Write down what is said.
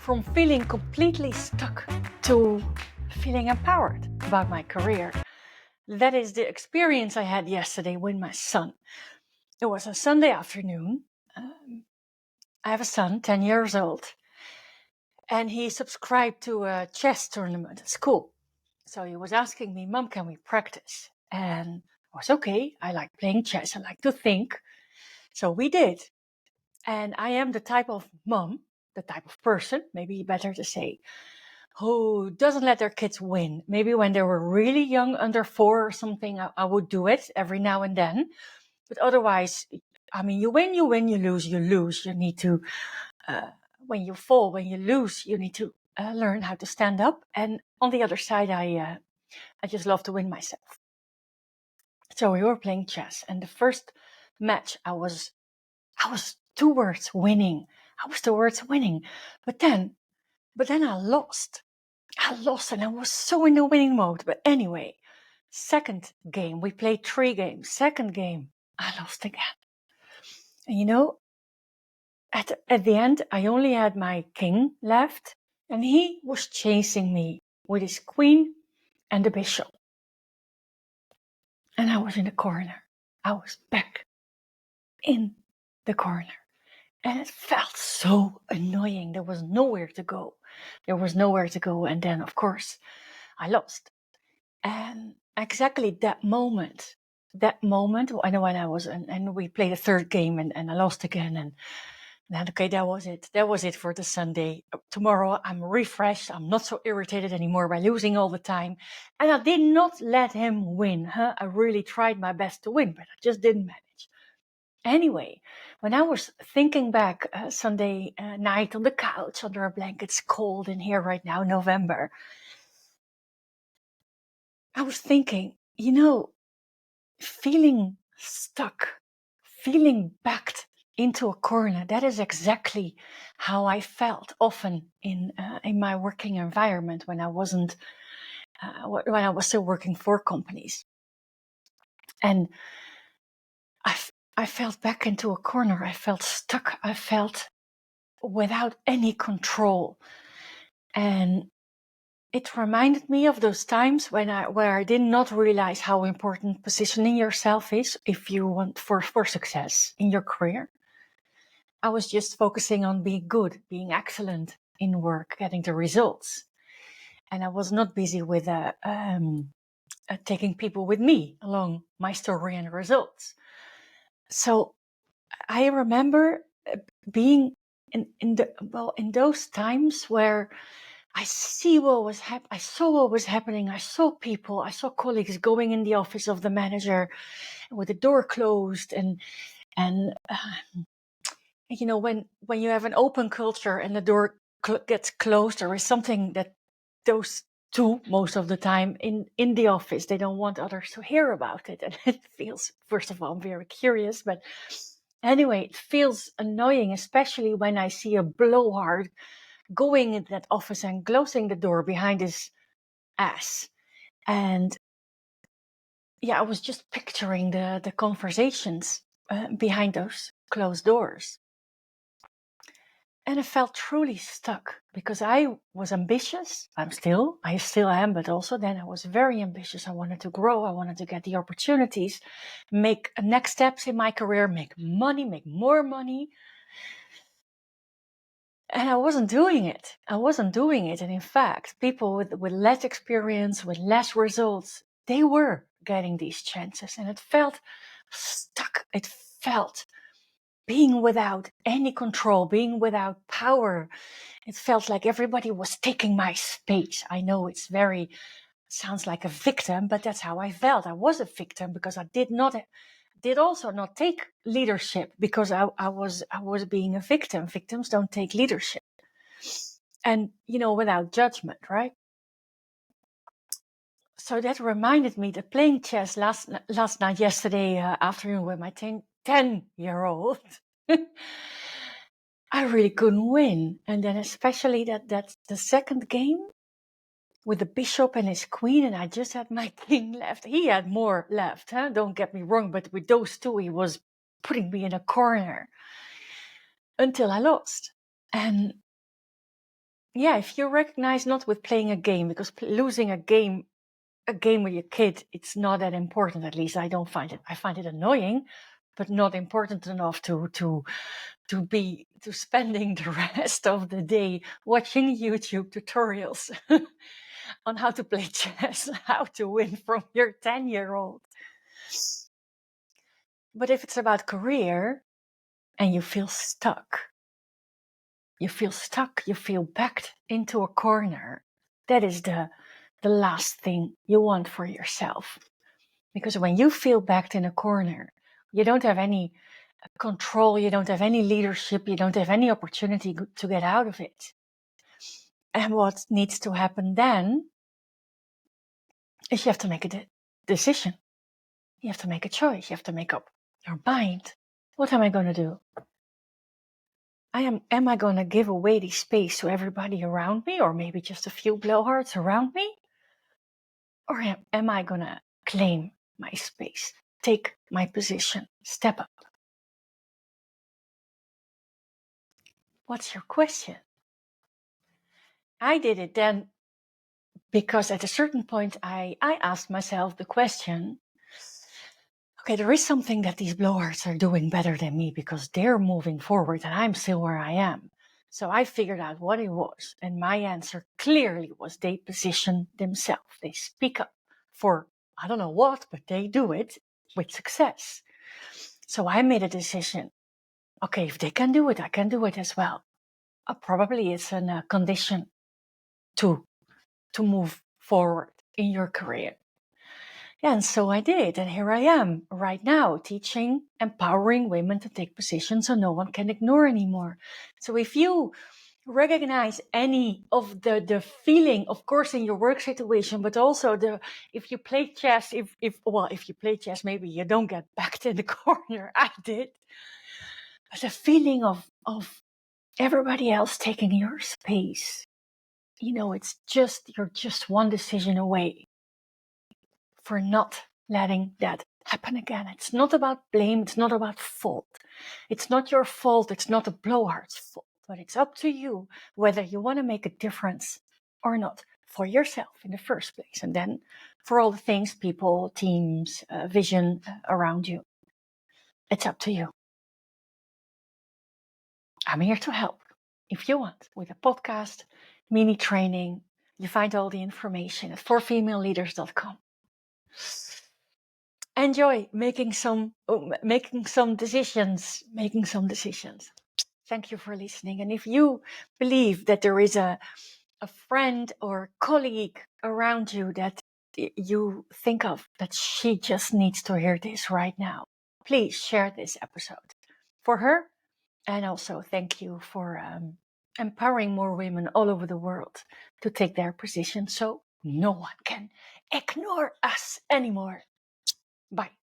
from feeling completely stuck to feeling empowered about my career. That is the experience I had yesterday with my son. It was a Sunday afternoon. I have a son, 10 years old, and he subscribed to a chess tournament at school. So he was asking me, Mom, can we practice? And I was okay. I like playing chess. I like to think. So we did. And I am the type of mom, the type of person, maybe better to say, who doesn't let their kids win. Maybe when they were really young, under 4 or something, I would do it every now and then. But otherwise, I mean, you win, you lose, you lose. You need to, when you fall, when you lose, you need to learn how to stand up. And on the other side, I just love to win myself. So we were playing chess, and the first match, I was towards winning. But then I lost. And I was so in the winning mode. But anyway, second game, we played 3 games. Second game, I lost again. And at the end, I only had my king left, and he was chasing me with his queen and the bishop. And I was in the corner. I was back in the corner. And it felt so annoying. There was nowhere to go. And then, of course, I lost. And exactly that moment, I know when I was, and we played a third game and I lost again. And then, okay, that was it. That was it for the Sunday. Tomorrow, I'm refreshed. I'm not so irritated anymore by losing all the time. And I did not let him win. I really tried my best to win, but I just didn't manage. Anyway, when I was thinking back Sunday night on the couch under a blanket, it's cold in here right now, November. I was thinking, feeling stuck, feeling backed into a corner, that is exactly how I felt often in my working environment when I wasn't, when I was still working for companies. And I felt back into a corner. I felt stuck. I felt without any control. And it reminded me of those times where I did not realize how important positioning yourself is if you want for success in your career. I was just focusing on being good, being excellent in work, getting the results. And I was not busy with taking people with me along my story and results. So I remember being in those times where I saw what was happening. I saw people, I saw colleagues going in the office of the manager with the door closed, and when you have an open culture and the door gets closed, there is something that those two, most of the time in the office, they don't want others to hear about it, and it feels, first of all, I'm very curious, but anyway, it feels annoying, especially when I see a blowhard going in that office and closing the door behind his ass. And yeah, I was just picturing the conversations behind those closed doors. And I felt truly stuck because I was ambitious. I still am, but also then I was very ambitious. I wanted to grow. I wanted to get the opportunities, make next steps in my career, make money, make more money. And I wasn't doing it. And in fact, people with less experience, with less results, they were getting these chances. And it felt stuck. It felt being without any control, being without power. It felt like everybody was taking my space. I know sounds like a victim, but that's how I felt. I was a victim because I did also not take leadership because I was being a victim. Victims don't take leadership. And, without judgment, right? So that reminded me that playing chess last night, yesterday afternoon with my 10-year-old, I really couldn't win. And then especially that the second game with the bishop and his queen, and I just had my king left. He had more left, huh? Don't get me wrong, but with those two, he was putting me in a corner until I lost. And if you recognize, not with playing a game, because losing a game with your kid, it's not that important. At least I don't find it. I find it annoying, but not important enough to be spending the rest of the day watching YouTube tutorials on how to play chess, how to win from your 10-year-old. But if it's about career and you feel stuck, you feel backed into a corner, that is the last thing you want for yourself. Because when you feel backed in a corner, you don't have any control, you don't have any leadership, you don't have any opportunity to get out of it. And what needs to happen then is you have to make a decision. You have to make a choice. You have to make up your mind. What am I going to do? Am I going to give away the space to everybody around me, or maybe just a few blowhards around me? Or am I going to claim my space, take my position, step up? What's your question? I did it then because at a certain point I asked myself the question, okay, there is something that these blowhards are doing better than me because they're moving forward and I'm still where I am. So I figured out what it was. And my answer clearly was they position themselves. They speak up for, I don't know what, but they do it with success. So I made a decision. Okay, if they can do it, I can do it as well. Probably it's a condition to move forward in your career. Yeah, and so I did. And here I am right now teaching, empowering women to take positions so no one can ignore anymore. So if you recognize any of the feeling, of course, in your work situation, but also if you play chess, if you play chess, maybe you don't get backed in the corner. I did. But the feeling of everybody else taking your space, it's you're just one decision away for not letting that happen again. It's not about blame. It's not about fault. It's not your fault. It's not the blowhard's fault. But it's up to you whether you want to make a difference or not for yourself in the first place. And then for all the things, people, teams, vision around you. It's up to you. I'm here to help if you want with a podcast, mini training. You find all the information at forfemaleleaders.com. Enjoy making some decisions. Thank you for listening. And if you believe that there is a friend or colleague around you that you think of that she just needs to hear this right now, please share this episode for her. And also thank you for empowering more women all over the world to take their position so no one can ignore us anymore. Bye.